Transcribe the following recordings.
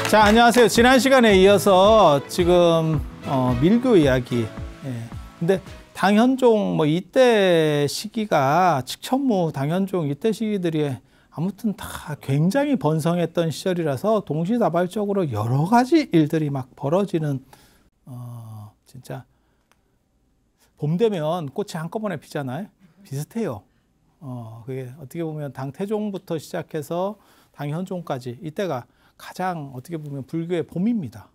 자, 안녕하세요. 지난 시간에 이어서 지금 밀교 이야기. 예. 근데 당현종 뭐 이때 시기가 칙천무 당현종 이때 시기들이 아무튼 다 굉장히 번성했던 시절이라서 동시다발적으로 여러 가지 일들이 막 벌어지는 진짜 봄 되면 꽃이 한꺼번에 피잖아요. 비슷해요. 그게 어떻게 보면 당태종부터 시작해서 당현종까지 이때가 가장 어떻게 보면 불교의 봄입니다.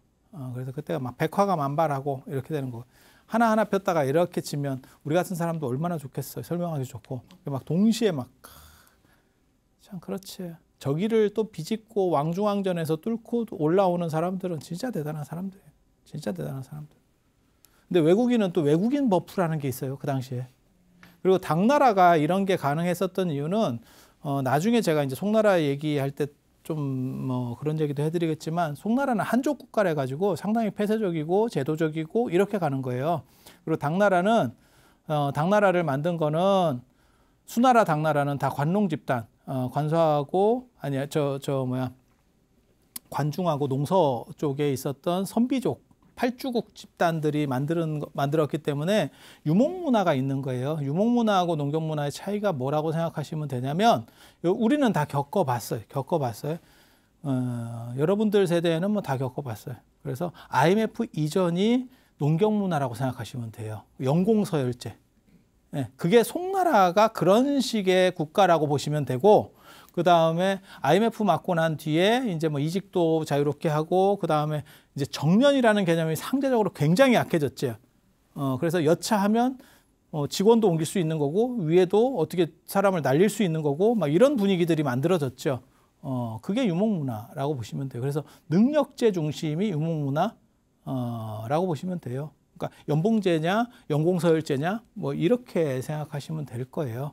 그래서 그때가 막 백화가 만발하고 이렇게 되는 거. 하나하나 폈다가 이렇게 치면 우리 같은 사람도 얼마나 좋겠어요. 설명하기 좋고. 막 동시에 막 참 그렇지. 저기를 또 비집고 왕중왕전에서 뚫고 올라오는 사람들은 진짜 대단한 사람들이에요. 진짜 대단한 사람들. 근데 외국인은 또 외국인 버프라는 게 있어요. 그 당시에. 그리고 당나라가 이런 게 가능했었던 이유는 나중에 제가 이제 송나라 얘기할 때 좀 뭐 그런 얘기도 해드리겠지만 송나라는 한족 국가래 가지고 상당히 폐쇄적이고 제도적이고 이렇게 가는 거예요. 그리고 당나라는 당나라를 만든 거는 수나라 당나라는 다 관농 집단 관서하고 아니야 관중하고 농서 쪽에 있었던 선비족 팔주국 집단들이 만들었기 때문에 유목문화가 있는 거예요. 유목문화하고 농경문화의 차이가 뭐라고 생각하시면 되냐면 우리는 다 겪어봤어요. 여러분들 세대에는 뭐 다 겪어봤어요. 그래서 IMF 이전이 농경문화라고 생각하시면 돼요. 영공서열제. 네, 그게 송나라가 그런 식의 국가라고 보시면 되고 그 다음에 IMF 맞고 난 뒤에 이제 뭐 이직도 자유롭게 하고 그 다음에 이제 정년이라는 개념이 상대적으로 굉장히 약해졌죠. 그래서 여차하면 직원도 옮길 수 있는 거고 위에도 어떻게 사람을 날릴 수 있는 거고 막 이런 분위기들이 만들어졌죠. 그게 유목문화라고 보시면 돼요. 그래서 능력제 중심이 유목문화라고 보시면 돼요. 그러니까 연봉제냐, 연공서열제냐, 뭐 이렇게 생각하시면 될 거예요.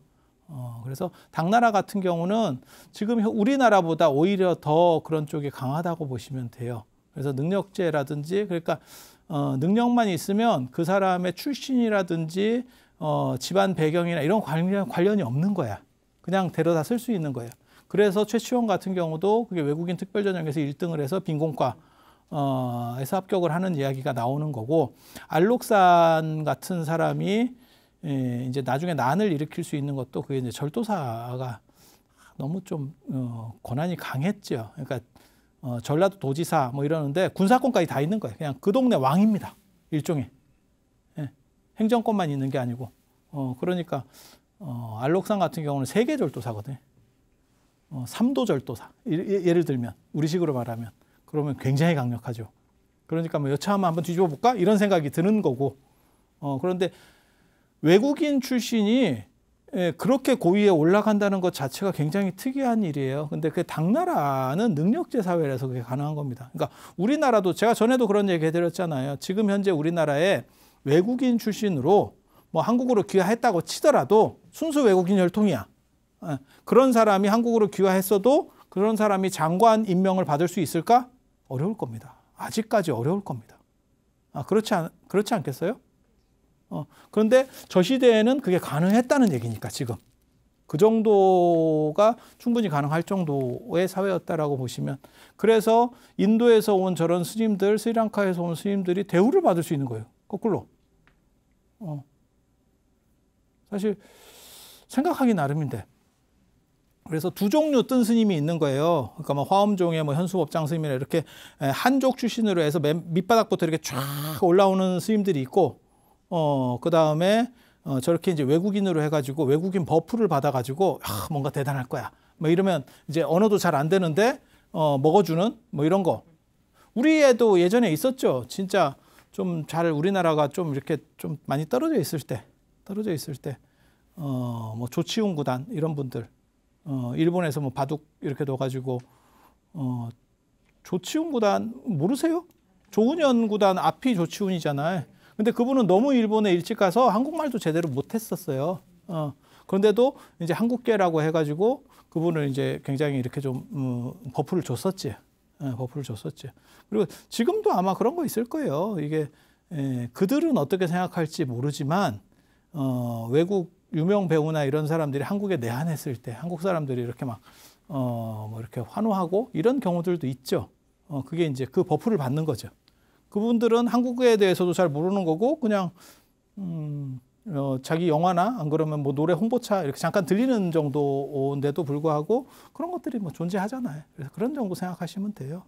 그래서 당나라 같은 경우는 지금 우리나라보다 오히려 더 그런 쪽이 강하다고 보시면 돼요. 그래서 능력제라든지 그러니까 능력만 있으면 그 사람의 출신이라든지 집안 배경이나 이런 관련이 없는 거야. 그냥 데려다 쓸 수 있는 거예요. 그래서 최치원 같은 경우도 그게 외국인 특별전형에서 1등을 해서 빈공과 에서 합격을 하는 이야기가 나오는 거고 알록산 같은 사람이 이제 나중에 난을 일으킬 수 있는 것도 그게 이제 절도사가 너무 좀 권한이 강했죠. 그러니까 전라도 도지사 뭐 이러는데 군사권까지 다 있는 거예요. 그냥 그 동네 왕입니다. 일종의 행정권만 있는 게 아니고 그러니까 알록산 같은 경우는 세계 절도사거든요. 3도 절도사 예를 들면 우리식으로 말하면 그러면 굉장히 강력하죠. 그러니까 뭐 여차하면 한번 뒤집어 볼까 이런 생각이 드는 거고 그런데 외국인 출신이 그렇게 고위에 올라간다는 것 자체가 굉장히 특이한 일이에요. 근데 그 당나라는 능력제 사회라서 그게 가능한 겁니다. 그러니까 우리나라도 제가 전에도 그런 얘기 해드렸잖아요. 지금 현재 우리나라에 외국인 출신으로 뭐 한국으로 귀화했다고 치더라도 순수 외국인 혈통이야. 그런 사람이 한국으로 귀화했어도 그런 사람이 장관 임명을 받을 수 있을까? 어려울 겁니다. 아직까지 어려울 겁니다. 그렇지 않겠어요? 그런데 저 시대에는 그게 가능했다는 얘기니까 지금 그 정도가 충분히 가능할 정도의 사회였다라고 보시면 그래서 인도에서 온 저런 스님들, 스리랑카에서 온 스님들이 대우를 받을 수 있는 거예요. 거꾸로. 사실 생각하기 나름인데. 그래서 두 종류 뜬 스님이 있는 거예요. 그러니까 뭐 화엄종의 뭐 현수법장 스님이나 이렇게 한족 출신으로 해서 밑바닥부터 이렇게 쫙 올라오는 스님들이 있고 그 다음에 저렇게 이제 외국인으로 해가지고 외국인 버프를 받아가지고 뭔가 대단할 거야. 뭐 이러면 이제 언어도 잘 안 되는데 먹어주는 뭐 이런 거. 우리에도 예전에 있었죠. 진짜 좀 잘 우리나라가 좀 이렇게 좀 많이 떨어져 있을 때 뭐 조치훈 구단 이런 분들 일본에서 뭐 바둑 이렇게 넣어가지고 조치훈 구단 모르세요? 조은현 구단 앞이 조치훈이잖아요. 근데 그분은 너무 일본에 일찍 가서 한국말도 제대로 못했었어요. 그런데도 이제 한국계라고 해가지고 그분을 이제 굉장히 이렇게 좀 버프를 줬었지. 버프를 줬었지. 그리고 지금도 아마 그런 거 있을 거예요. 이게 그들은 어떻게 생각할지 모르지만 외국 유명 배우나 이런 사람들이 한국에 내한했을 때 한국 사람들이 이렇게 막 뭐 이렇게 환호하고 이런 경우들도 있죠. 그게 이제 그 버프를 받는 거죠. 그분들은 한국에 대해서도 잘 모르는 거고 그냥 자기 영화나 안 그러면 뭐 노래 홍보차 이렇게 잠깐 들리는 정도인데도 불구하고 그런 것들이 뭐 존재하잖아요. 그래서 그런 정도 생각하시면 돼요.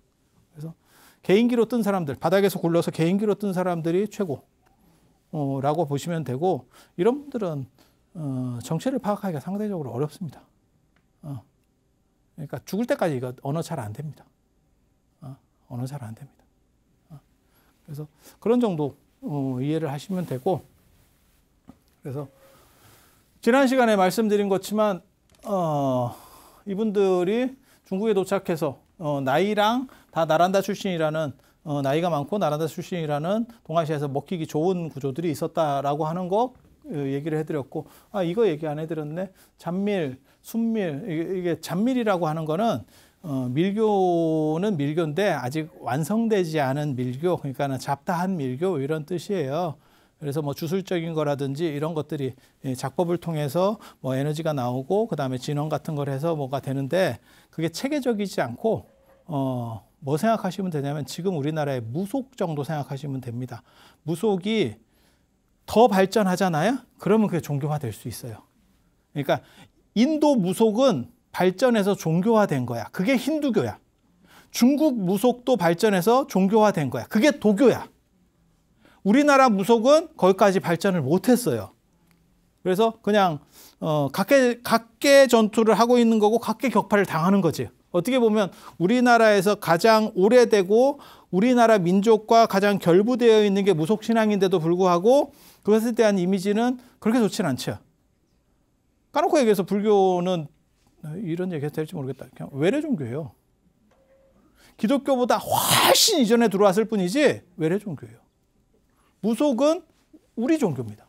그래서 개인기로 뜬 사람들, 바닥에서 굴러서 개인기로 뜬 사람들이 최고라고 보시면 되고 이런 분들은 정체를 파악하기가 상대적으로 어렵습니다. 그러니까 죽을 때까지 이거 언어 잘 안 됩니다. 언어 잘 안 됩니다. 그래서 그런 정도 이해를 하시면 되고 그래서 지난 시간에 말씀드린 것지만 이분들이 중국에 도착해서 나이랑 다 나란다 출신이라는 나이가 많고 나란다 출신이라는 동아시아에서 먹히기 좋은 구조들이 있었다라고 하는 거 얘기를 해드렸고 이거 얘기 안 해드렸네. 잔밀, 순밀 이게 잔밀이라고 하는 거는 밀교는 밀교인데 아직 완성되지 않은 밀교 그러니까는 잡다한 밀교 이런 뜻이에요. 그래서 뭐 주술적인 거라든지 이런 것들이 작법을 통해서 뭐 에너지가 나오고 그다음에 진원 같은 걸 해서 뭐가 되는데 그게 체계적이지 않고 뭐 생각하시면 되냐면 지금 우리나라의 무속 정도 생각하시면 됩니다. 무속이 더 발전하잖아요. 그러면 그게 종교화될 수 있어요. 그러니까 인도 무속은 발전해서 종교화된 거야. 그게 힌두교야. 중국 무속도 발전해서 종교화된 거야. 그게 도교야. 우리나라 무속은 거기까지 발전을 못했어요. 그래서 그냥 각계 전투를 하고 있는 거고 각계 격파를 당하는 거지. 어떻게 보면 우리나라에서 가장 오래되고 우리나라 민족과 가장 결부되어 있는 게 무속신앙인데도 불구하고 그것에 대한 이미지는 그렇게 좋지는 않죠. 까놓고 얘기해서 불교는 이런 얘기가 될지 모르겠다. 그냥 외래 종교예요. 기독교보다 훨씬 이전에 들어왔을 뿐이지 외래 종교예요. 무속은 우리 종교입니다.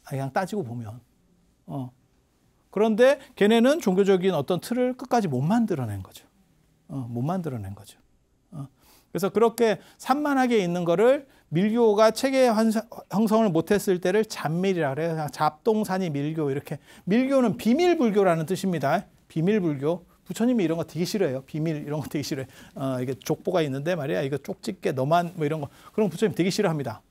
그냥 따지고 보면. 그런데 걔네는 종교적인 어떤 틀을 끝까지 못 만들어낸 거죠. 못 만들어낸 거죠. 그래서 그렇게 산만하게 있는 거를 밀교가 체계 형성을 못했을 때를 잔밀이라 그래요. 잡동사니 밀교 이렇게. 밀교는 비밀불교라는 뜻입니다. 비밀불교. 부처님이 이런 거 되게 싫어해요. 비밀 이런 거 되게 싫어해. 이게 족보가 있는데 말이야. 이거 쪽집게 너만 뭐 이런 거. 그런 거 부처님 되게 싫어합니다.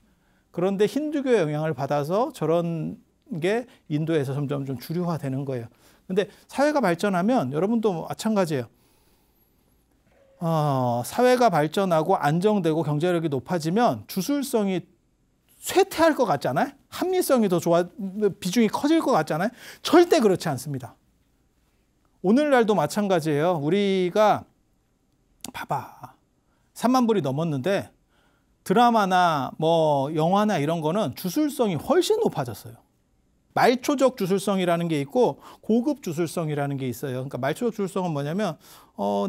그런데 힌두교의 영향을 받아서 저런 게 인도에서 점점 좀 주류화되는 거예요. 근데 사회가 발전하면 여러분도 마찬가지예요. 사회가 발전하고 안정되고 경제력이 높아지면 주술성이 쇠퇴할 것 같잖아요. 합리성이 더 비중이 커질 것 같잖아요. 절대 그렇지 않습니다. 오늘날도 마찬가지예요. 우리가 봐봐. 3만 불이 넘었는데 드라마나 뭐 영화나 이런 거는 주술성이 훨씬 높아졌어요. 말초적 주술성이라는 게 있고 고급 주술성이라는 게 있어요. 그러니까 말초적 주술성은 뭐냐면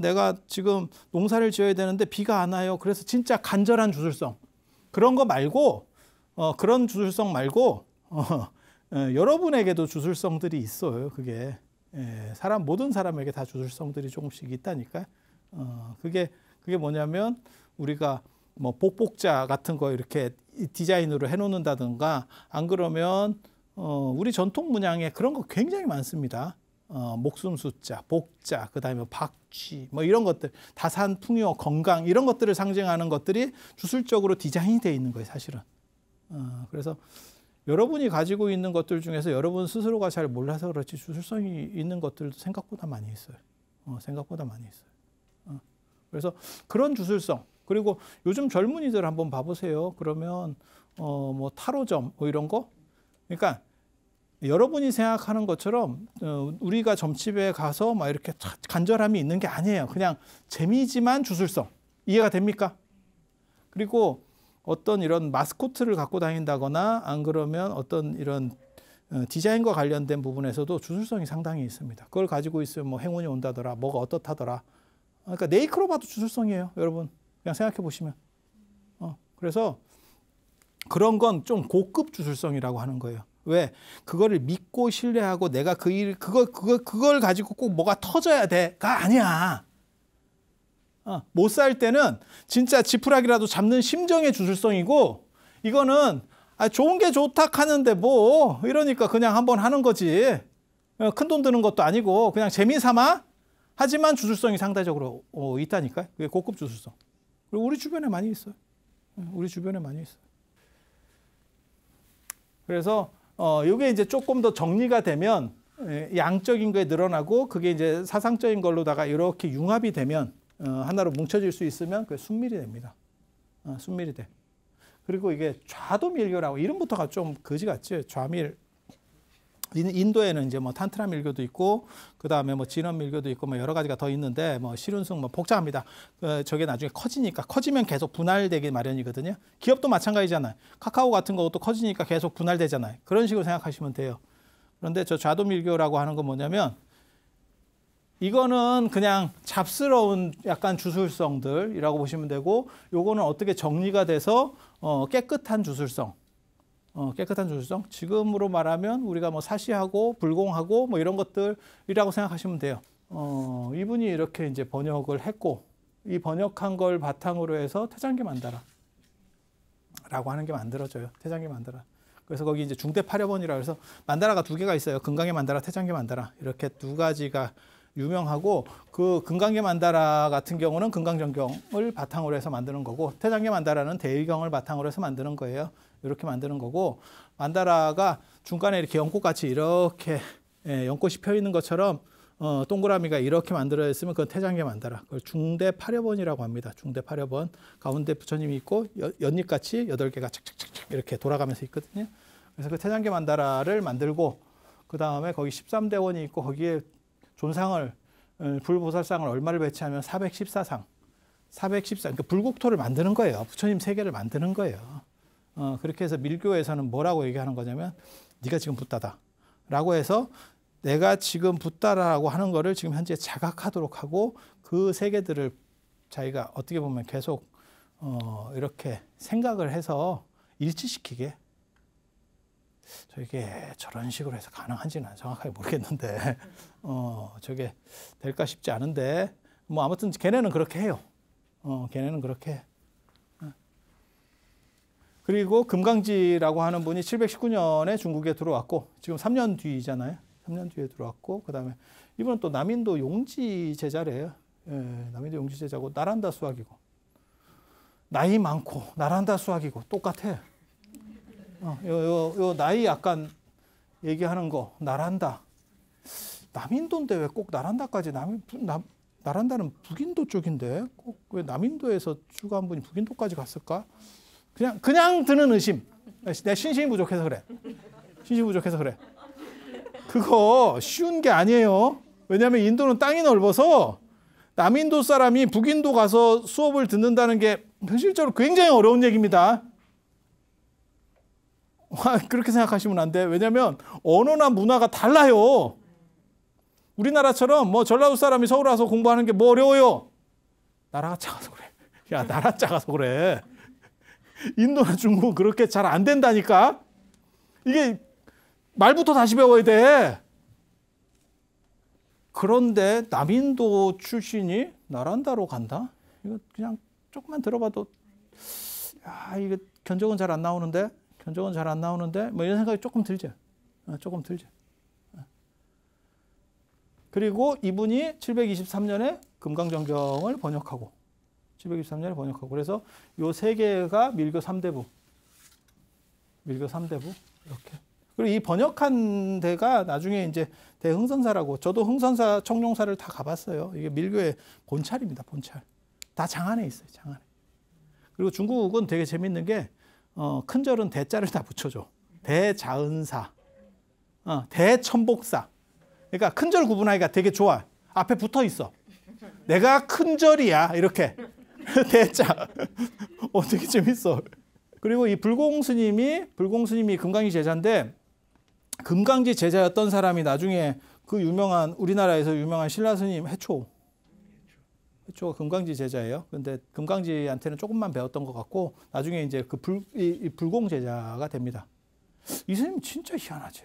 내가 지금 농사를 지어야 되는데 비가 안 와요. 그래서 진짜 간절한 주술성. 그런 거 말고 그런 주술성 말고 여러분에게도 주술성들이 있어요. 그게 모든 사람에게 다 주술성들이 조금씩 있다니까. 그게 뭐냐면 우리가 뭐 복복자 같은 거 이렇게 디자인으로 해놓는다든가 안 그러면 우리 전통 문양에 그런 거 굉장히 많습니다. 목숨 숫자, 복자, 그다음에 박쥐 뭐 이런 것들, 다산, 풍요, 건강 이런 것들을 상징하는 것들이 주술적으로 디자인이 되어 있는 거예요, 사실은. 그래서 여러분이 가지고 있는 것들 중에서 여러분 스스로가 잘 몰라서 그렇지 주술성이 있는 것들도 생각보다 많이 있어요. 생각보다 많이 있어요. 그래서 그런 주술성 그리고 요즘 젊은이들 한번 봐보세요. 그러면 뭐 타로점 뭐 이런 거. 그러니까 여러분이 생각하는 것처럼 우리가 점집에 가서 막 이렇게 간절함이 있는 게 아니에요. 그냥 재미지만 주술성. 이해가 됩니까? 그리고 어떤 이런 마스코트를 갖고 다닌다거나 안 그러면 어떤 이런 디자인과 관련된 부분에서도 주술성이 상당히 있습니다. 그걸 가지고 있으면 뭐 행운이 온다더라, 뭐가 어떻다더라. 그러니까 네이크로 봐도 주술성이에요, 여러분. 그냥 생각해 보시면. 그래서 그런 건 좀 고급 주술성이라고 하는 거예요. 왜? 그거를 믿고 신뢰하고 내가 그걸 가지고 꼭 뭐가 터져야 돼가 아니야. 못 살 때는 진짜 지푸라기라도 잡는 심정의 주술성이고 이거는 좋은 게 좋다 하는데 뭐 이러니까 그냥 한번 하는 거지. 큰 돈 드는 것도 아니고 그냥 재미 삼아 하지만 주술성이 상대적으로 있다니까요. 그게 고급 주술성. 그리고 우리 주변에 많이 있어요. 우리 주변에 많이 있어요. 그래서 이게 이제 조금 더 정리가 되면 양적인 게 늘어나고 그게 이제 사상적인 걸로다가 이렇게 융합이 되면 하나로 뭉쳐질 수 있으면 그게 순밀이 됩니다. 순밀이 돼. 그리고 이게 좌도밀교라고 이름부터가 좀 거지 같지? 좌밀. 인도에는 이제 뭐 탄트라 밀교도 있고 그 다음에 뭐 진원 밀교도 있고 뭐 여러 가지가 더 있는데 뭐 실운승 뭐 복잡합니다. 저게 나중에 커지니까 커지면 계속 분할되기 마련이거든요. 기업도 마찬가지잖아요. 카카오 같은 것도 커지니까 계속 분할되잖아요. 그런 식으로 생각하시면 돼요. 그런데 저 좌도 밀교라고 하는 건 뭐냐면 이거는 그냥 잡스러운 약간 주술성들이라고 보시면 되고 요거는 어떻게 정리가 돼서 깨끗한 주술성. 깨끗한 주술성. 지금으로 말하면 우리가 뭐 사시하고 불공하고 뭐 이런 것들이라고 생각하시면 돼요. 이분이 이렇게 이제 번역을 했고 이 번역한 걸 바탕으로 해서 태장계 만다라 라고 하는 게 만들어져요. 태장계 만다라. 그래서 거기 이제 중대파려번이라 해서 만다라가 두 개가 있어요. 금강계 만다라, 태장계 만다라. 이렇게 두 가지가 유명하고 그 금강계 만다라 같은 경우는 금강정경을 바탕으로 해서 만드는 거고 태장계 만다라는 대의경을 바탕으로 해서 만드는 거예요. 이렇게 만드는 거고 만다라가 중간에 이렇게 연꽃같이 이렇게 연꽃이 펴 있는 것처럼 동그라미가 이렇게 만들어 있으면 그건 태장계 만다라. 그걸 중대파려번이라고 합니다. 중대파려번. 가운데 부처님이 있고 연잎같이 8개가 착착착착 이렇게 돌아가면서 있거든요. 그래서 그 태장계 만다라를 만들고 그 다음에 거기 13대원이 있고 거기에 존상을 불보살상을 얼마를 배치하면 414상. 414. 그러니까 불국토를 만드는 거예요. 부처님 세계를 만드는 거예요. 그렇게 해서 밀교에서는 뭐라고 얘기하는 거냐면 네가 지금 붓다다 라고 해서 내가 지금 붓다라고 하는 거를 지금 현재 자각하도록 하고 그 세계들을 자기가 어떻게 보면 계속 이렇게 생각을 해서 일치시키게 저게 저런 식으로 해서 가능한지는 정확하게 모르겠는데 저게 될까 싶지 않은데 뭐 아무튼 걔네는 그렇게 해요. 걔네는 그렇게 해. 그리고 금강지라고 하는 분이 719년에 중국에 들어왔고 지금 3년 뒤잖아요. 3년 뒤에 들어왔고 그다음에 이분은 또 남인도 용지 제자래요. 남인도 용지 제자고 나란다 수학이고 나이 많고 나란다 수학이고 똑같아. 요 나이 약간 얘기하는 거 나란다. 남인도인데 왜 꼭 나란다까지 나란다는 북인도 쪽인데 꼭 왜 남인도에서 출가한 분이 북인도까지 갔을까? 그냥 드는 의심. 내 신심이 부족해서 그래. 신심이 부족해서 그래. 그거 쉬운 게 아니에요. 왜냐하면 인도는 땅이 넓어서 남인도 사람이 북인도 가서 수업을 듣는다는 게 현실적으로 굉장히 어려운 얘기입니다. 그렇게 생각하시면 안 돼. 왜냐하면 언어나 문화가 달라요. 우리나라처럼 뭐 전라도 사람이 서울 와서 공부하는 게 뭐 어려워요. 나라가 작아서 그래. 야, 나라 작아서 그래. 인도나 중국은 그렇게 잘 안 된다니까. 이게 말부터 다시 배워야 돼. 그런데 남인도 출신이 나란다로 간다? 이거 그냥 조금만 들어봐도 야, 이거 견적은 잘 안 나오는데 뭐 이런 생각이 조금 들죠. 조금 들죠. 그리고 이분이 723년에 금강정경을 번역하고 723년에 번역하고 그래서 요 세 개가 밀교 3대부. 밀교 3대부 이렇게. 그리고 이 번역한 데가 나중에 이제 대흥선사라고 저도 흥선사 청룡사를 다 가봤어요. 이게 밀교의 본찰입니다. 본찰. 다 장안에 있어요. 장안에. 그리고 중국은 되게 재밌는 게 큰 절은 대자를 다 붙여줘. 대자은사, 대천복사. 그러니까 큰 절 구분하기가 되게 좋아. 앞에 붙어 있어. 내가 큰 절이야 이렇게. 대자. 되게 재밌어. 그리고 이 불공스님이 금강지 제자인데 금강지 제자였던 사람이 나중에 그 유명한 우리나라에서 유명한 신라스님 해초가 금강지 제자예요. 근데 금강지한테는 조금만 배웠던 것 같고 나중에 이제 그 불공 제자가 됩니다. 이 스님 진짜 희한하지.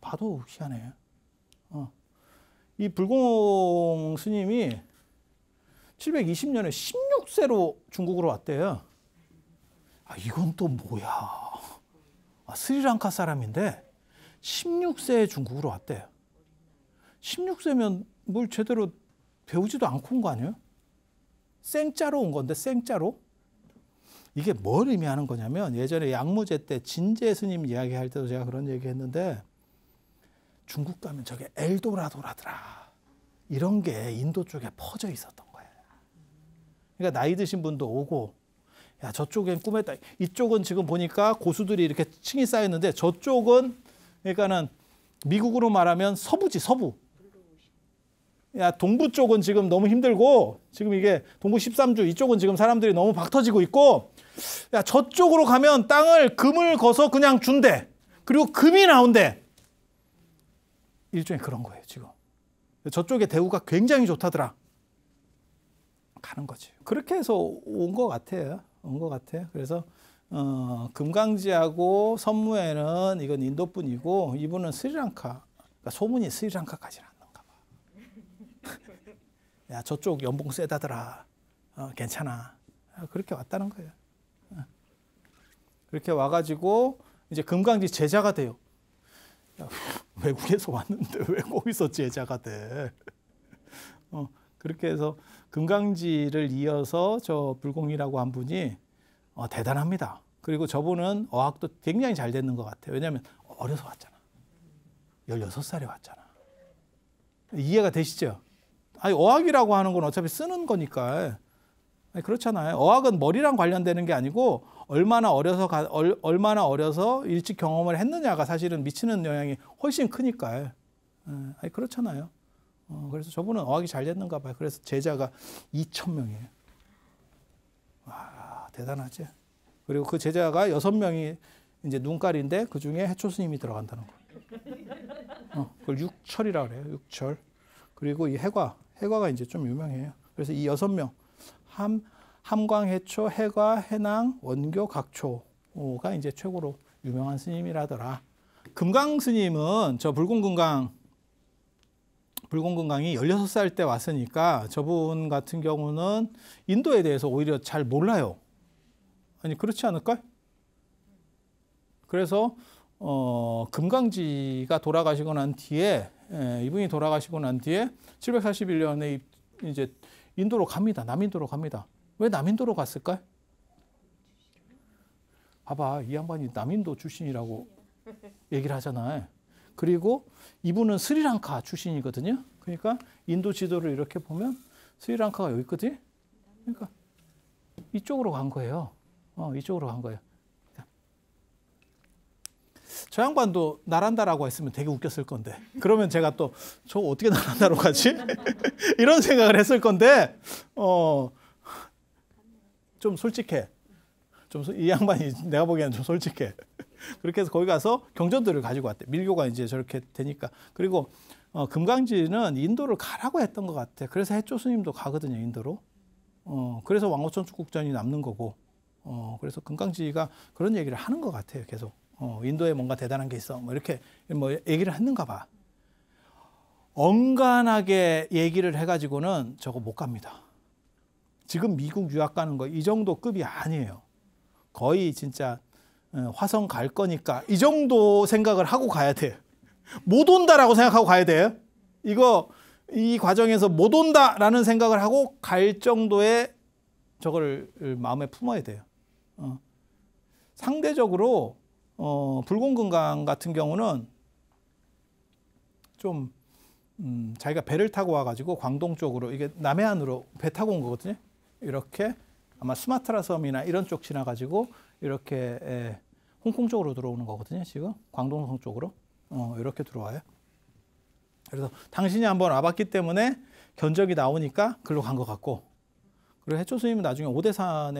봐도 희한해. 이 불공 스님이 720년에 16세로 중국으로 왔대요. 이건 또 뭐야. 스리랑카 사람인데 16세에 중국으로 왔대요. 16세면 뭘 제대로 배우지도 않고 온 거 아니에요? 생짜로 온 건데 생짜로? 이게 뭘 의미하는 거냐면 예전에 양무제 때 진제 스님 이야기할 때도 제가 그런 얘기했는데 중국 가면 저게 엘도라도라더라. 이런 게 인도 쪽에 퍼져 있었던 거예요. 그러니까 나이 드신 분도 오고 야 저쪽엔 꿈에다 이쪽은 지금 보니까 고수들이 이렇게 층이 쌓였는데 저쪽은 그러니까는 미국으로 말하면 서부지 서부. 야 동부 쪽은 지금 너무 힘들고 지금 이게 동부 13주 이쪽은 지금 사람들이 너무 박터지고 있고 야 저쪽으로 가면 땅을 금을 거서 그냥 준대. 그리고 금이 나온대. 일종의 그런 거예요 지금. 저쪽의 대우가 굉장히 좋다더라. 가는 거지. 그렇게 해서 온 것 같아요. 온 것 같아요. 그래서 금강지하고 선무에는 이건 인도뿐이고 이분은 스리랑카. 그러니까 소문이 스리랑카까지 났는가 봐. 야 저쪽 연봉 세다더라. 괜찮아. 그렇게 왔다는 거예요. 그렇게 와가지고 이제 금강지 제자가 돼요. 야, 외국에서 왔는데 왜 거기서 제자가 돼? 그렇게 해서 금강지를 이어서 저 불공이라고 한 분이 대단합니다. 그리고 저분은 어학도 굉장히 잘 됐는 것 같아요. 왜냐하면 어려서 왔잖아. 16살에 왔잖아. 이해가 되시죠? 아니 어학이라고 하는 건 어차피 쓰는 거니까. 아니, 그렇잖아요. 어학은 머리랑 관련되는 게 아니고 얼마나 어려서 일찍 경험을 했느냐가 사실은 미치는 영향이 훨씬 크니까. 아니, 그렇잖아요. 그래서 저분은 어학이 잘 됐는가 봐요. 그래서 제자가 2,000명이에요. 와, 대단하지. 그리고 그 제자가 6명이 이제 눈깔인데 그 중에 해초 스님이 들어간다는 거예요. 그걸 육철이라고 그래요. 육철. 그리고 이 해과가 이제 좀 유명해요. 그래서 이 6명 함광해초, 해과, 해낭, 원교, 각초가 이제 최고로 유명한 스님이라더라. 금강 스님은 저 불공금강이 16살 때 왔으니까 저분 같은 경우는 인도에 대해서 오히려 잘 몰라요. 아니 그렇지 않을까? 그래서 금강지가 돌아가시고 난 뒤에 이분이 돌아가시고 난 뒤에 741년에 이제 인도로 갑니다. 남인도로 갑니다. 왜 남인도로 갔을까? 봐봐, 이 양반이 남인도 출신이라고 얘기를 하잖아요. 그리고 이분은 스리랑카 출신이거든요. 그러니까 인도 지도를 이렇게 보면 스리랑카가 여기 있거든. 그러니까 이쪽으로 간 거예요. 이쪽으로 간 거예요. 저 양반도 나란다라고 했으면 되게 웃겼을 건데. 그러면 제가 또 저 어떻게 나란다로 가지? 이런 생각을 했을 건데 좀 솔직해. 이 양반이 내가 보기에는 좀 솔직해. 그렇게 해서 거기 가서 경전들을 가지고 왔대. 밀교가 이제 저렇게 되니까. 그리고 금강지는 인도를 가라고 했던 것 같아. 그래서 해초 스님도 가거든요, 인도로. 그래서 왕오천축국전이 남는 거고. 그래서 금강지가 그런 얘기를 하는 것 같아요, 계속. 인도에 뭔가 대단한 게 있어. 뭐 이렇게 뭐 얘기를 했는가 봐. 엉간하게 얘기를 해가지고는 저거 못 갑니다. 지금 미국 유학 가는 거 이 정도 급이 아니에요. 거의 진짜 화성 갈 거니까 이 정도 생각을 하고 가야 돼요. 못 온다라고 생각하고 가야 돼요. 이 과정에서 못 온다라는 생각을 하고 갈 정도의 저걸 마음에 품어야 돼요. 상대적으로 불공금강 같은 경우는 좀 자기가 배를 타고 와가지고 광동 쪽으로 이게 남해안으로 배 타고 온 거거든요. 이렇게 아마 수마트라 섬이나 이런 쪽 지나가지고 이렇게 홍콩 쪽으로 들어오는 거거든요. 지금 광동성 쪽으로 이렇게 들어와요. 그래서 당신이 한번 와봤기 때문에 견적이 나오니까 글로 간 것 같고, 그리고 해초 스님은 나중에 오대산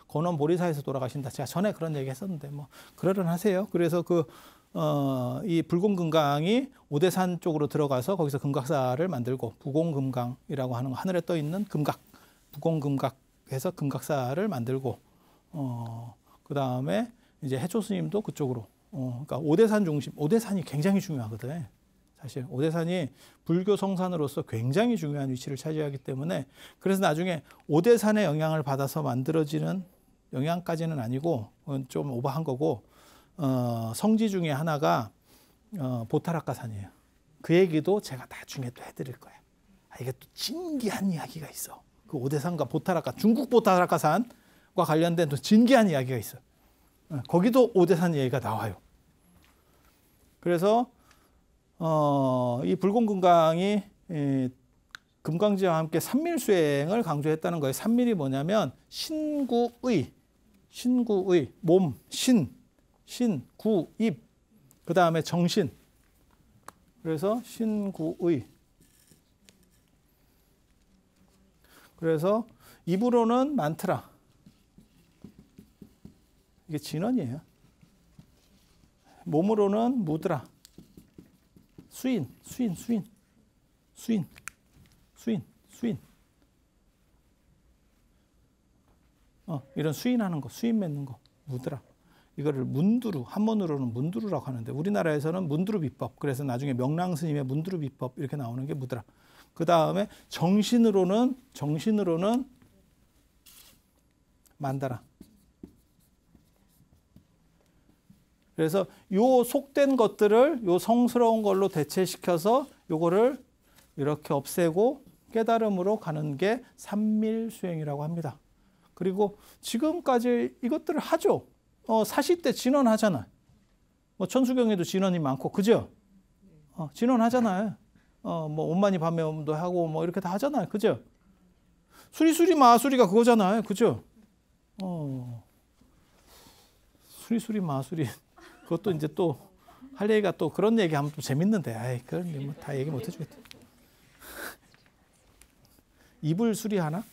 건원 보리사에서 돌아가신다. 제가 전에 그런 얘기 했었는데 뭐 그러려하세요. 그래서 이 불공금강이 오대산 쪽으로 들어가서 거기서 금각사를 만들고 부공금강이라고 하는 하늘에 떠 있는 금각, 부공금각해서 금각사를 만들고 그 다음에 이제 해초 스님도 그쪽으로 그러니까 오대산 중심, 오대산이 굉장히 중요하거든. 사실 오대산이 불교 성산으로서 굉장히 중요한 위치를 차지하기 때문에 그래서 나중에 오대산의 영향을 받아서 만들어지는 영향까지는 아니고 좀 오버한 거고 성지 중에 하나가 보타라카산이에요. 그 얘기도 제가 나중에 또 해드릴 거예요. 이게 또 진기한 이야기가 있어. 그 오대산과 보타라카, 중국 보타라카산과 관련된 또 진기한 이야기가 있어. 거기도 오대산 얘기가 나와요. 그래서 이 불공금강이 금강지와 함께 삼밀수행을 강조했다는 거예요. 삼밀이 뭐냐면 신구의, 몸, 구, 입, 그 다음에 정신. 그래서 신구의. 그래서 입으로는 만트라. 이게 진언이에요. 몸으로는 무드라. 수인. 이런 수인하는 거, 수인 맺는 거, 무드라. 이거를 문두루, 한문으로는 문두루라고 하는데 우리나라에서는 문두루 비법. 그래서 나중에 명랑 스님의 문두루 비법 이렇게 나오는 게 무드라. 그 다음에 정신으로는 만다라. 그래서 요 속된 것들을 요 성스러운 걸로 대체시켜서 요거를 이렇게 없애고 깨달음으로 가는 게 삼밀수행이라고 합니다. 그리고 지금까지 이것들을 하죠. 사시대 진언하잖아요. 뭐 천수경에도 진언이 많고, 그죠? 진언하잖아요. 뭐 온만이 밤매옴도 하고 뭐 이렇게 다 하잖아요. 그죠? 수리수리 마수리가 그거잖아요. 그죠? 수리수리 마수리. 그것도 이제 또 할 얘기가 또 그런 얘기하면 또 재밌는데, 아이, 그런 뭐 다 얘기 못 해주겠다. 이불 수리하나?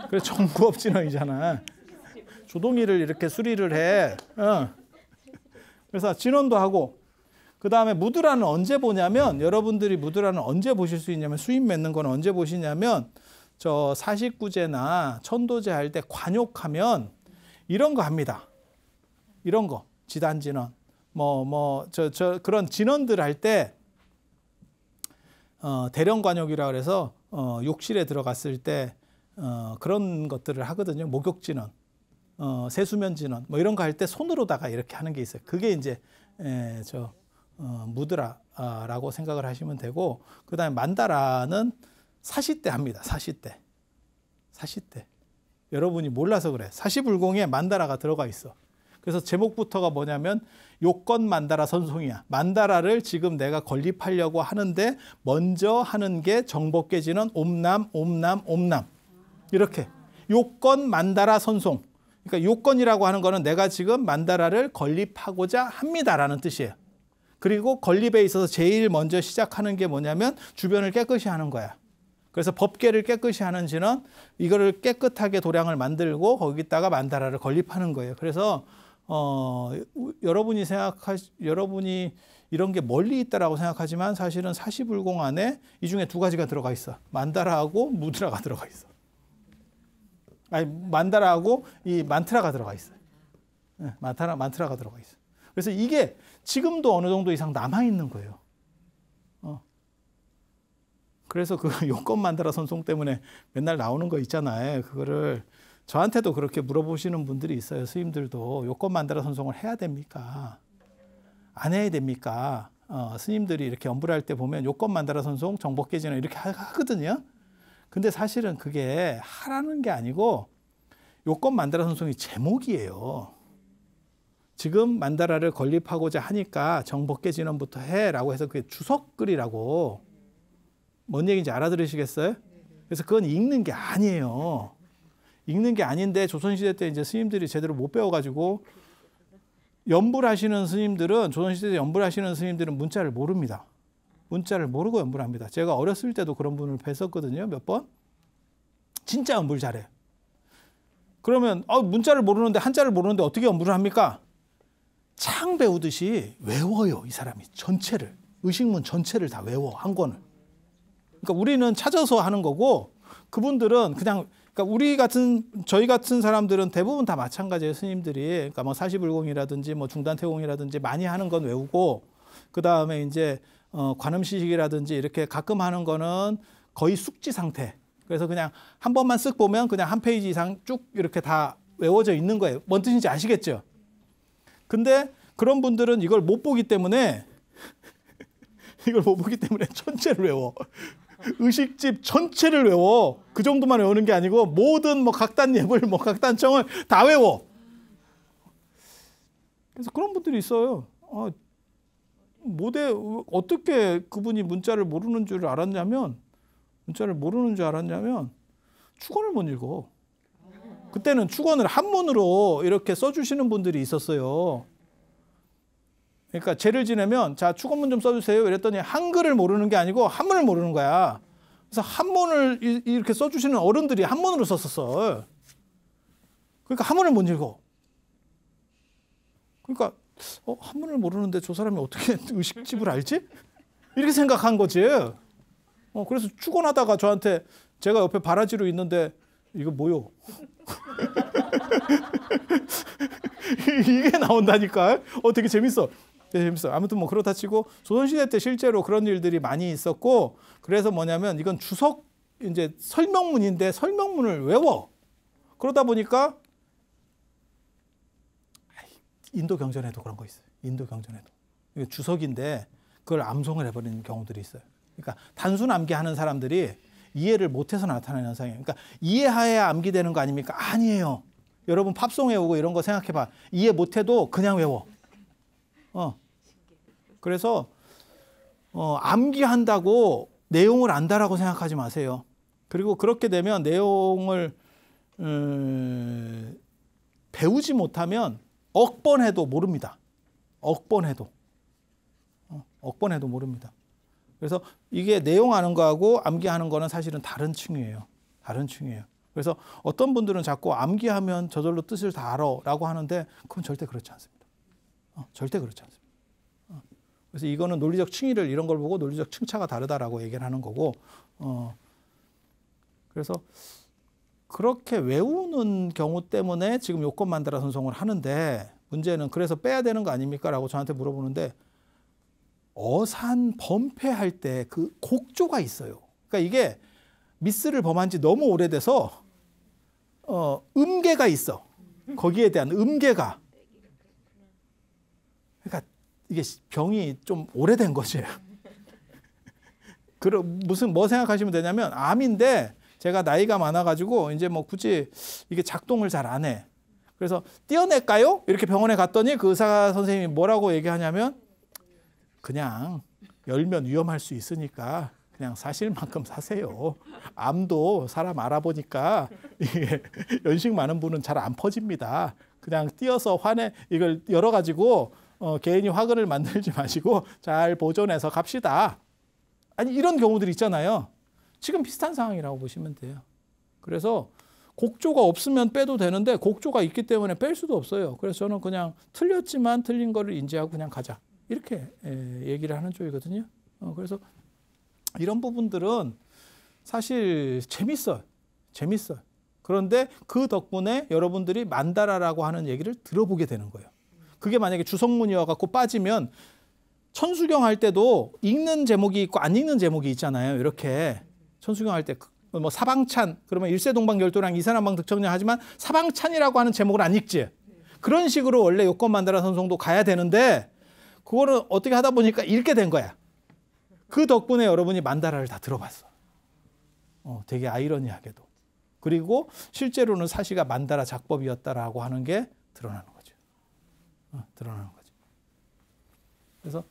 그래 정구업진언이잖아. 조동이를 이렇게 수리를 해. 그래서 진언도 하고, 그 다음에 무드라는 언제 보냐면, 여러분들이 무드라는 언제 보실 수 있냐면, 수입 맺는 건 언제 보시냐면, 저 사식구제나 천도제 할 때 관욕하면 이런 거 합니다. 이런 거, 지단진언, 그런 진언들 할 때, 대령관욕이라 그래서, 욕실에 들어갔을 때, 그런 것들을 하거든요. 목욕진언, 세수면진언, 뭐 이런 거 할 때 손으로다가 이렇게 하는 게 있어요. 그게 이제, 무드라라고 생각을 하시면 되고, 그 다음에 만다라는 사시 때 합니다. 사시 때. 여러분이 몰라서 그래. 사시불공에 만다라가 들어가 있어. 그래서 제목부터가 뭐냐면 요건 만다라 선송이야. 만다라를 지금 내가 건립하려고 하는데 먼저 하는 게 정법계진언 옴남. 이렇게. 요건 만다라 선송. 그러니까 요건이라고 하는 거는 내가 지금 만다라를 건립하고자 합니다라는 뜻이에요. 그리고 건립에 있어서 제일 먼저 시작하는 게 뭐냐면 주변을 깨끗이 하는 거야. 그래서 법계를 깨끗이 하는 진언, 이거를 깨끗하게 도량을 만들고 거기다가 만다라를 건립하는 거예요. 그래서 여러분이 이런 게 멀리 있다라고 생각하지만 사실은 사시불공 안에 이 중에 두 가지가 들어가 있어. 만다라하고 무드라가 들어가 있어. 아니, 만다라하고 이 만트라가 들어가 있어요. 네, 만트라가 들어가 있어요. 그래서 이게 지금도 어느 정도 이상 남아 있는 거예요. 그래서 그 요건 만다라 선송 때문에 맨날 나오는 거 있잖아요. 그거를 저한테도 그렇게 물어보시는 분들이 있어요. 스님들도 요건 만다라 선송을 해야 됩니까? 안 해야 됩니까? 스님들이 이렇게 엄불할 때 보면 요건 만다라 선송, 정법계진언 이렇게 하거든요. 근데 사실은 그게 하라는 게 아니고 요건 만다라 선송이 제목이에요. 지금 만다라를 건립하고자 하니까 정법계진언부터 해라고 해서 그게 주석글이라고. 뭔 얘기인지 알아들으시겠어요? 그래서 그건 읽는 게 아니에요. 읽는 게 아닌데 조선시대 때 이제 스님들이 제대로 못 배워가지고 연불하시는 스님들은, 조선시대 때 연불하시는 스님들은 문자를 모릅니다. 문자를 모르고 연불합니다. 제가 어렸을 때도 그런 분을 뵀었거든요. 몇 번. 진짜 연불 잘해요. 그러면 문자를 모르는데, 한자를 모르는데 어떻게 연불을 합니까? 창 배우듯이 외워요. 이 사람이 전체를. 의식문 전체를 다 외워. 한 권을. 그러니까 우리는 찾아서 하는 거고, 그분들은 그냥, 그러니까 저희 같은 사람들은 대부분 다 마찬가지예요. 스님들이. 그러니까 뭐 사시불공이라든지 뭐 중단태공이라든지 많이 하는 건 외우고, 그 다음에 이제 관음시식이라든지 이렇게 가끔 하는 거는 거의 숙지 상태. 그래서 그냥 한 번만 쓱 보면 그냥 한 페이지 이상 쭉 이렇게 다 외워져 있는 거예요. 뭔 뜻인지 아시겠죠? 근데 그런 분들은 이걸 못 보기 때문에 전체를 외워. 의식집 전체를 외워. 그 정도만 외우는 게 아니고 모든 뭐 각단 예물, 뭐 각단청을 다 외워. 그래서 그런 분들이 있어요. 어떻게 그분이 문자를 모르는 줄 알았냐면 축원을 못 읽어. 그때는 축원을 한문으로 이렇게 써주시는 분들이 있었어요. 그러니까 죄를 지내면 자 축원문 좀 써주세요 이랬더니 한글을 모르는 게 아니고 한문을 모르는 거야. 그래서 한문을 이렇게 써주시는 어른들이 한문으로 썼었어. 그러니까 한문을 못 읽어. 그러니까 한문을 모르는데 저 사람이 어떻게 의식집을 알지? 이렇게 생각한 거지. 그래서 축원하다가 저한테 제가 옆에 바라지로 있는데 이거 뭐요? 이게 나온다니까. 되게 재밌어. 되게 재밌어. 아무튼 뭐 그렇다 치고 조선시대 때 실제로 그런 일들이 많이 있었고 그래서 뭐냐면 이건 주석 이제 설명문인데 설명문을 외워. 그러다 보니까 인도 경전에도 그런 거 있어요. 인도 경전에도. 이게 주석인데 그걸 암송을 해버리는 경우들이 있어요. 그러니까 단순 암기하는 사람들이 이해를 못해서 나타나는 현상이에요. 그러니까 이해해야 암기되는 거 아닙니까? 아니에요. 여러분 팝송 외우고 이런 거 생각해봐. 이해 못해도 그냥 외워. 그래서 암기한다고 내용을 안다라고 생각하지 마세요. 그리고 그렇게 되면 내용을 배우지 못하면 억번해도 모릅니다. 억번해도 모릅니다. 그래서 이게 내용 아는 거하고 암기하는 거는 사실은 다른 층이에요. 다른 층이에요. 그래서 어떤 분들은 자꾸 암기하면 저절로 뜻을 다 알아라고 하는데 그건 절대 그렇지 않습니다. 절대 그렇지 않습니다. 그래서 이거는 논리적 층위를 이런 걸 보고 논리적 층차가 다르다라고 얘기를 하는 거고 그래서 그렇게 외우는 경우 때문에 지금 요건 만다라 선송을 하는데 문제는 그래서 빼야 되는 거 아닙니까? 라고 저한테 물어보는데 어산 범패할 때 그 곡조가 있어요. 그러니까 이게 미스를 범한 지 너무 오래돼서 음계가 있어. 거기에 대한 음계가. 그러니까 이게 병이 좀 오래된 거지. 뭐 생각하시면 되냐면 암인데 제가 나이가 많아가지고 이제 뭐 굳이 이게 작동을 잘 안 해. 그래서 떼어낼까요? 이렇게 병원에 갔더니 그 의사 선생님이 뭐라고 얘기하냐면 그냥 열면 위험할 수 있으니까 그냥 사실 만큼 사세요. 암도 사람 알아보니까 이게 연식 많은 분은 잘 안 퍼집니다. 그냥 띄어서 이걸 열어가지고 개인이 화근을 만들지 마시고 잘 보존해서 갑시다. 아니 이런 경우들이 있잖아요. 지금 비슷한 상황이라고 보시면 돼요. 그래서 곡조가 없으면 빼도 되는데 곡조가 있기 때문에 뺄 수도 없어요. 그래서 저는 그냥 틀렸지만 틀린 거를 인지하고 그냥 가자. 이렇게 얘기를 하는 쪽이거든요. 그래서 이런 부분들은 사실 재밌어요. 그런데 그 덕분에 여러분들이 만다라라고 하는 얘기를 들어보게 되는 거예요. 그게 만약에 주석문이어갖고 빠지면 천수경 할 때도 읽는 제목이 있고 안 읽는 제목이 있잖아요. 이렇게 천수경 할 때 뭐 사방찬 그러면 일세동방결도랑 이산한방득정량 하지만 사방찬이라고 하는 제목을 안 읽지. 그런 식으로 원래 요건 만다라 선송도 가야 되는데 그거를 어떻게 하다 보니까 읽게 된 거야. 그 덕분에 여러분이 만다라를 다 들어봤어. 되게 아이러니하게도. 그리고 실제로는 사시가 만다라 작법이었다라고 하는 게 드러나는 거죠. 드러나는 거죠. 그래서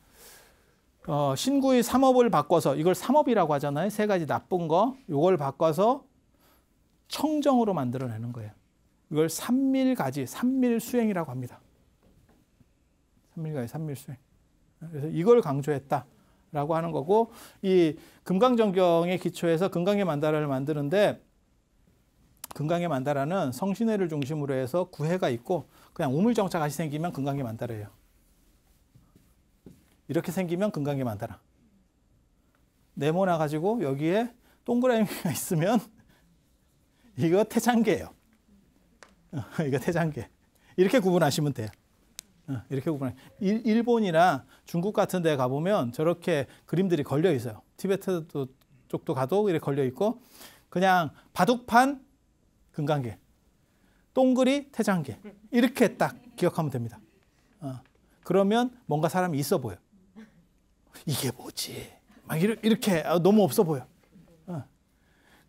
신구의 삼업을 바꿔서 이걸 삼업이라고 하잖아요. 세 가지 나쁜 거 이걸 바꿔서 청정으로 만들어내는 거예요. 이걸 삼밀가지, 삼밀수행이라고 합니다. 삼밀가지, 삼밀수행. 그래서 이걸 강조했다라고 하는 거고 이 금강정경의 기초에서 금강의 만다라를 만드는데 금강의 만다라는 성신회를 중심으로 해서 구해가 있고 그냥 우물정자같이 생기면 금강의 만다라예요. 이렇게 생기면 금강의 만다라. 네모나가지고 여기에 동그라미가 있으면 이거 태장계예요. 이거 태장계. 이렇게 구분하시면 돼요. 이렇게 구분해. 일본이나 중국 같은 데 가보면 저렇게 그림들이 걸려 있어요. 티베트 쪽도 가도 이렇게 걸려 있고 그냥 바둑판 금강계, 동그리 태장계 이렇게 딱 기억하면 됩니다. 그러면 뭔가 사람이 있어 보여. 이게 뭐지? 막 이렇게 너무 없어 보여.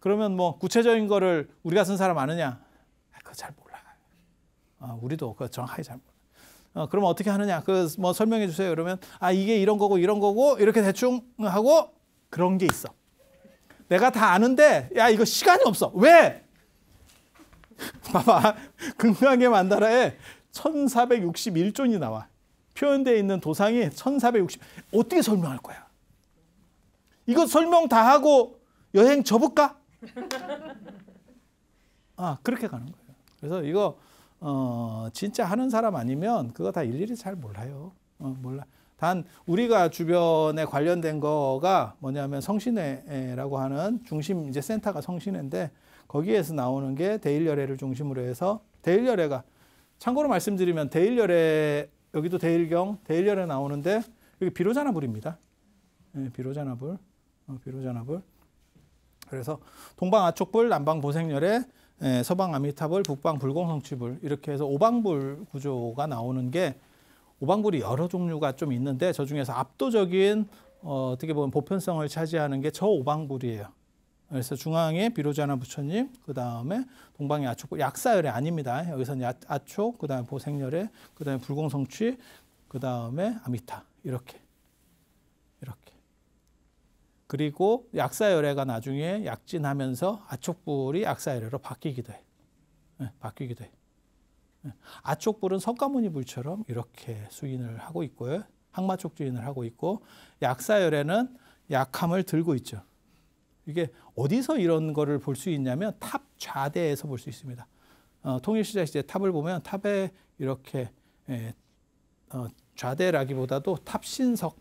그러면 뭐 구체적인 거를 우리가 쓴 사람 아느냐? 그거 잘 몰라. 우리도 그거 정확하게 잘 몰라. 그러면 어떻게 하느냐? 그 뭐 설명해 주세요. 그러면 이게 이런 거고 이렇게 대충 하고 그런 게 있어. 내가 다 아는데 야 이거 시간이 없어. 왜? 봐봐. 금강의 만다라에 1461존이 나와. 표현되어 있는 도상이 1460. 어떻게 설명할 거야? 이거 설명 다 하고 여행 접을까? 그렇게 가는 거예요. 그래서 이거 진짜 하는 사람 아니면 그거 다 일일이 잘 몰라요. 몰라. 단 우리가 주변에 관련된 거가 뭐냐면 성신회라고 하는 중심 이제 센터가 성신회인데 거기에서 나오는 게 대일열애를 중심으로 해서 대일열애가 참고로 말씀드리면 대일열애 여기도 대일경 대일열애 나오는데 여기 비로자나불입니다. 비로자나불. 비로자나불. 그래서 동방 아촉불, 남방 보생열애, 서방 아미타불, 북방 불공성취불 이렇게 해서 오방불 구조가 나오는 게 오방불이 여러 종류가 좀 있는데 저 중에서 압도적인 어떻게 보면 보편성을 차지하는 게 저 오방불이에요. 그래서 중앙에 비로자나 부처님, 그 다음에 동방의 아촉불, 약사열애 아닙니다. 여기서는 아촉, 그 다음에 보생열애, 그 다음에 불공성취, 그 다음에 아미타 이렇게. 그리고 약사열애가 나중에 약진하면서 아촉불이 약사열애로 바뀌기도 해. 바뀌기도 해. 아촉불은 석가모니불처럼 이렇게 수인을 하고 있고요. 항마촉 주인을 하고 있고 약사열애는 약함을 들고 있죠. 이게 어디서 이런 거를 볼 수 있냐면 탑 좌대에서 볼 수 있습니다. 통일시대 시대 탑을 보면 탑에 이렇게 좌대라기보다도 탑신석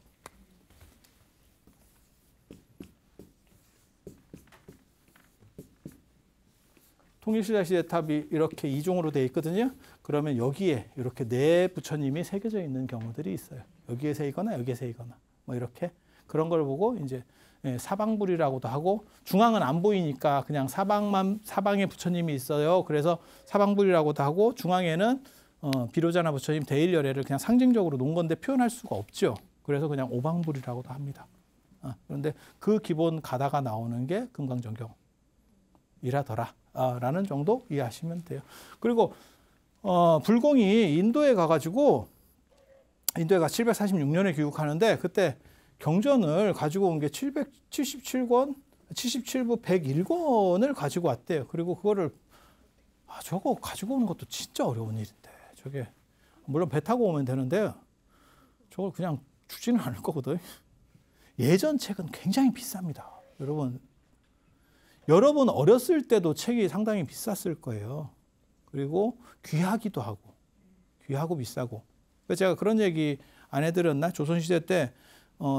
통일시대 시대 탑이 이렇게 이중으로 되어 있거든요. 그러면 여기에 이렇게 네 부처님이 새겨져 있는 경우들이 있어요. 여기에 새이거나 여기에 새이거나 뭐 이렇게 그런 걸 보고 이제 사방불이라고도 하고 중앙은 안 보이니까 그냥 사방에 부처님이 있어요. 그래서 사방불이라고도 하고 중앙에는 비로자나 부처님 대일열애를 그냥 상징적으로 놓은 건데 표현할 수가 없죠. 그래서 그냥 오방불이라고도 합니다. 그런데 그 기본 가다가 나오는 게 금강정경이라더라. 라는 정도 이해하시면 돼요. 그리고 불공이 인도에 가가지고 인도에 가 746년에 귀국하는데 그때 경전을 가지고 온 게 777권, 77부 101권을 가지고 왔대요. 그리고 그거를 저거 가지고 오는 것도 진짜 어려운 일인데 저게 물론 배 타고 오면 되는데 저걸 그냥 주지는 않을 거거든. 예전 책은 굉장히 비쌉니다. 여러분 어렸을 때도 책이 상당히 비쌌을 거예요. 그리고 귀하기도 하고 비싸고. 제가 그런 얘기 안 해드렸나? 조선시대 때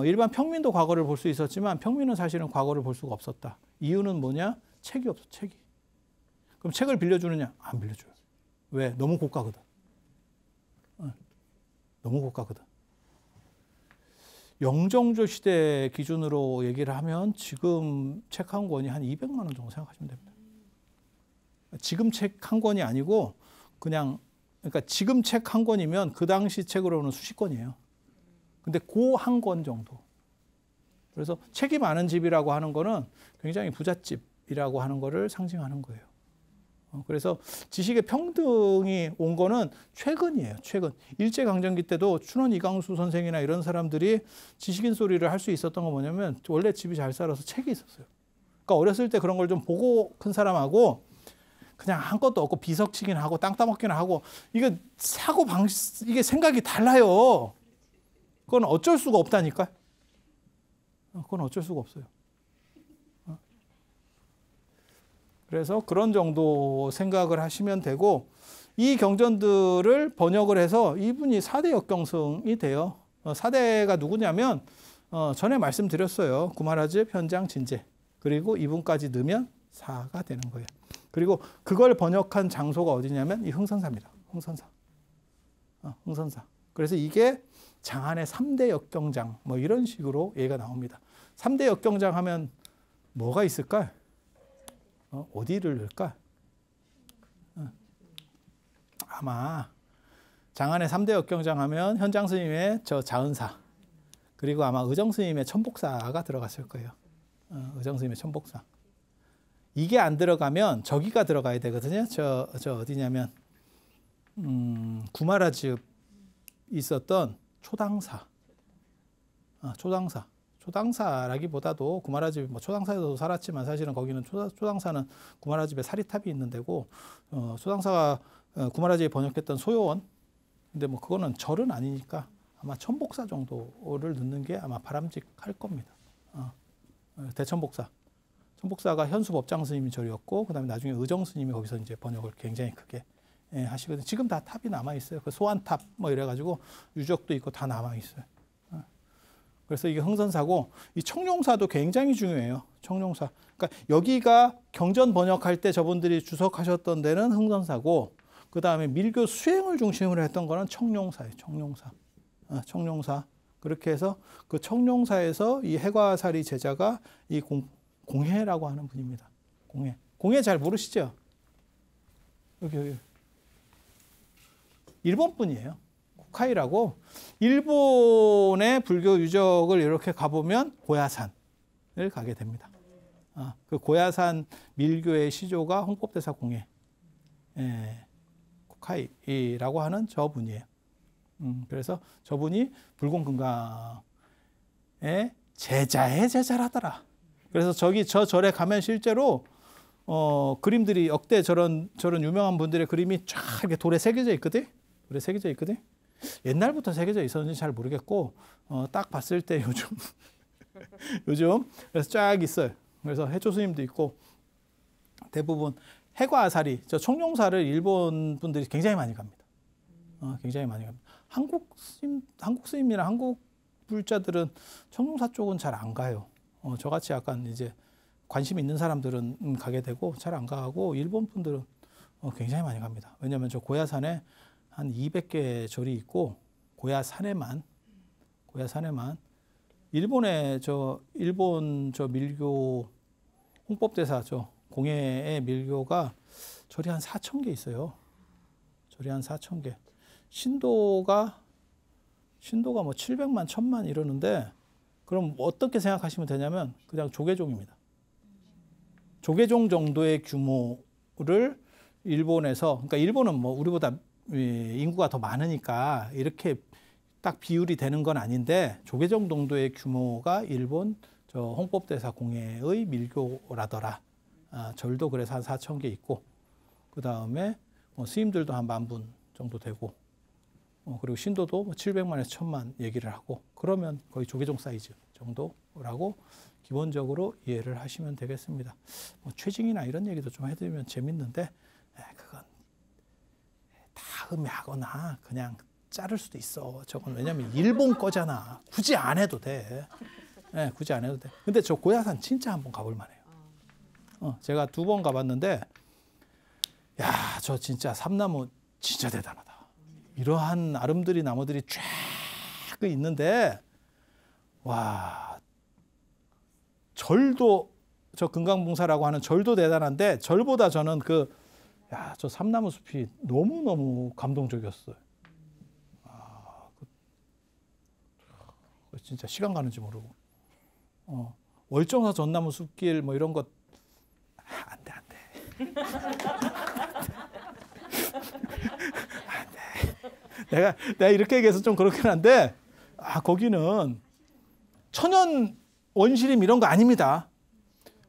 일반 평민도 과거를 볼 수 있었지만 평민은 사실은 과거를 볼 수가 없었다. 이유는 뭐냐? 책이 없어, 책이. 그럼 책을 빌려주느냐? 안 빌려줘요. 왜? 너무 고가거든. 너무 고가거든. 영정조 시대 기준으로 얘기를 하면 지금 책 한 권이 한 200만 원 정도 생각하시면 됩니다. 지금 책 한 권이 아니고 그러니까 지금 책 한 권이면 그 당시 책으로는 수십 권이에요. 근데 그 한 권 정도. 그래서 책이 많은 집이라고 하는 거는 굉장히 부잣집이라고 하는 거를 상징하는 거예요. 그래서 지식의 평등이 온 거는 최근이에요. 최근. 일제강점기 때도 춘원 이강수 선생이나 이런 사람들이 지식인 소리를 할 수 있었던 건 뭐냐면 원래 집이 잘 살아서 책이 있었어요. 그러니까 어렸을 때 그런 걸 좀 보고 큰 사람하고 그냥 한 것도 없고 비석치기는 하고 땅 따먹기는 하고 이게 이게 생각이 달라요. 그건 어쩔 수가 없다니까. 그건 어쩔 수가 없어요. 그래서 그런 정도 생각을 하시면 되고 이 경전들을 번역을 해서 이분이 4대 역경승이 돼요. 4대가 누구냐면 전에 말씀드렸어요. 구마라즈, 현장, 진제. 그리고 이분까지 넣으면 4가 되는 거예요. 그리고 그걸 번역한 장소가 어디냐면 이 흥선사입니다. 흥선사. 흥선사. 그래서 이게 장안의 3대 역경장 뭐 이런 식으로 얘가 나옵니다. 3대 역경장 하면 뭐가 있을까? 어디를 넣을까? 아마 장안의 3대 역경장 하면 현장 스님의 저 자은사 그리고 아마 의정 스님의 천복사가 들어갔을 거예요. 의정 스님의 천복사. 이게 안 들어가면 저기가 들어가야 되거든요. 저 어디냐면 구마라즈 있었던 초당사. 초당사라기보다도 구마라집 뭐 초당사에도 살았지만 사실은 거기는 초당사는 구마라집에 사리탑이 있는 데고 초당사가 구마라집에 번역했던 소요원. 근데 뭐 그거는 절은 아니니까 아마 천복사 정도를 넣는 게 아마 바람직할 겁니다. 대천복사. 천복사가 현수 법장 스님이 절이었고 그다음에 나중에 의정 스님이 거기서 이제 번역을 굉장히 크게 하시거든요. 지금 다 탑이 남아 있어요. 그 소환탑 뭐 이래가지고 유적도 있고 다 남아 있어요. 그래서 이게 흥선사고 이 청룡사도 굉장히 중요해요. 청룡사. 그러니까 여기가 경전 번역할 때 저분들이 주석하셨던 데는 흥선사고 그 다음에 밀교 수행을 중심으로 했던 거는 청룡사예요. 청룡사. 그렇게 해서 그 청룡사에서 이 해과사리 제자가 이 공해라고 하는 분입니다. 공해 잘 모르시죠? 여기. 일본 분이에요. 쿠카이라고. 일본의 불교 유적을 이렇게 가보면 고야산을 가게 됩니다. 그 고야산 밀교의 시조가 홍법대사 공해. 쿠카이라고 하는 저분이에요. 그래서 저분이 불공금강의 제자의 제자라더라. 그래서 저 절에 가면 실제로 그림들이 역대 저런 유명한 분들의 그림이 쫙 이렇게 돌에 새겨져 있거든. 옛날부터 새겨져 있었는지 잘 모르겠고 딱 봤을 때 요즘 그래서 쫙 있어요. 그래서 해조 스님도 있고 대부분 해과사리 저 청룡사를 일본 분들이 굉장히 많이 갑니다. 굉장히 많이 갑니다. 한국 스님이나 한국 불자들은 청룡사 쪽은 잘 안 가요. 저같이 약간 이제 관심 있는 사람들은 가게 되고 잘 안 가고 일본 분들은 굉장히 많이 갑니다. 왜냐하면 저 고야산에 한 200개 절이 있고 고야산에만 일본 저 밀교 홍법대사 저 공해의 밀교가 절이 한 4,000개 있어요. 절이 한 4,000개. 신도가 뭐 700만, 1000만 이러는데 그럼 어떻게 생각하시면 되냐면 그냥 조계종입니다. 조계종 정도의 규모를 일본에서 그러니까 일본은 뭐 우리보다 인구가 더 많으니까 이렇게 딱 비율이 되는 건 아닌데 조계종 정도의 규모가 일본 저 홍법대사 공해의 밀교라더라. 절도 그래서 한 4,000개 있고 그 다음에 스님들도 한 10,000분 정도 되고 그리고 신도도 700만에서 1,000만 얘기를 하고 그러면 거의 조계종 사이즈 정도라고 기본적으로 이해를 하시면 되겠습니다. 뭐 최징이나 이런 얘기도 좀 해드리면 재밌는데 그건 다 음해하거나 그냥 자를 수도 있어. 저건 왜냐면 일본 거잖아. 굳이 안 해도 돼. 굳이 안 해도 돼. 근데 저 고야산 진짜 한번 가볼 만해요. 제가 2번 가봤는데 야, 저 진짜 삼나무 진짜 대단하다. 이러한 아름드리 나무들이 쫙 있는데 와 절도 저 금강봉사라고 하는 절도 대단한데 절보다 저는 저 삼나무 숲이 너무너무 감동적이었어요. 진짜 시간 가는지 모르고 월정사 전나무 숲길 뭐 이런 것 안 돼. 내가 이렇게 얘기해서 좀 그렇긴 한데 거기는 천연 원시림 이런 거 아닙니다.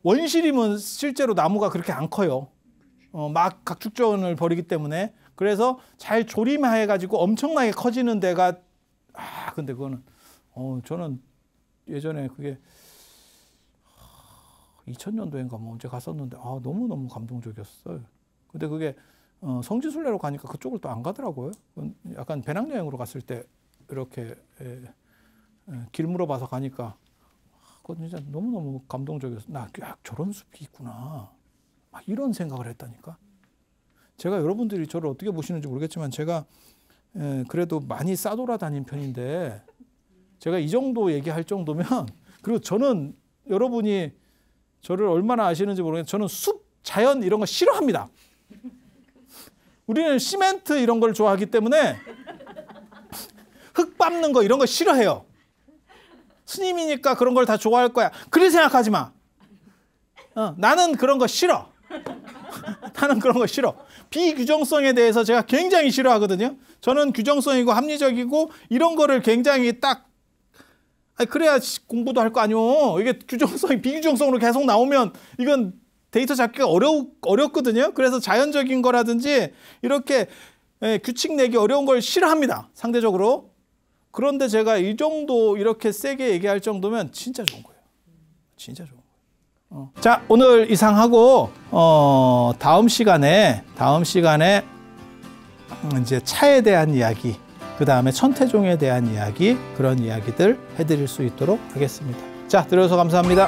원시림은 실제로 나무가 그렇게 안 커요. 막 각축전을 벌이기 때문에 그래서 잘 조림해가지고 엄청나게 커지는 데가 근데 그거는 저는 예전에 그게 2000년도인가 뭐 언제 갔었는데 너무너무 감동적이었어요. 근데 그게 성지순례로 가니까 그쪽을 또 안 가더라고요. 약간 배낭여행으로 갔을 때 이렇게 길 물어봐서 가니까 그건 진짜 너무너무 감동적이었어요. 나 저런 숲이 있구나. 막 이런 생각을 했다니까. 제가 여러분들이 저를 어떻게 보시는지 모르겠지만 제가 그래도 많이 싸돌아다닌 편인데 제가 이 정도 얘기할 정도면 그리고 저는 여러분이 저를 얼마나 아시는지 모르겠는데 저는 숲, 자연 이런 거 싫어합니다. 우리는 시멘트 이런 걸 좋아하기 때문에 흙 밟는 거 이런 거 싫어해요. 스님이니까 그런 걸 다 좋아할 거야. 그렇게 생각하지 마. 나는 그런 거 싫어. 나는 그런 거 싫어. 비규정성에 대해서 제가 굉장히 싫어하거든요. 저는 규정성이고 합리적이고 이런 거를 굉장히 딱 그래야 공부도 할 거 아니오. 이게 규정성이 비규정성으로 계속 나오면 이건 데이터 잡기가 어렵거든요. 그래서 자연적인 거라든지 이렇게 규칙 내기 어려운 걸 싫어합니다. 상대적으로. 그런데 제가 이 정도 이렇게 세게 얘기할 정도면 진짜 좋은 거예요. 진짜 좋은 거예요. 자, 오늘 이상 하고 다음 시간에 이제 차에 대한 이야기, 그 다음에 천태종에 대한 이야기, 그런 이야기들 해드릴 수 있도록 하겠습니다. 자, 들어주셔서 감사합니다.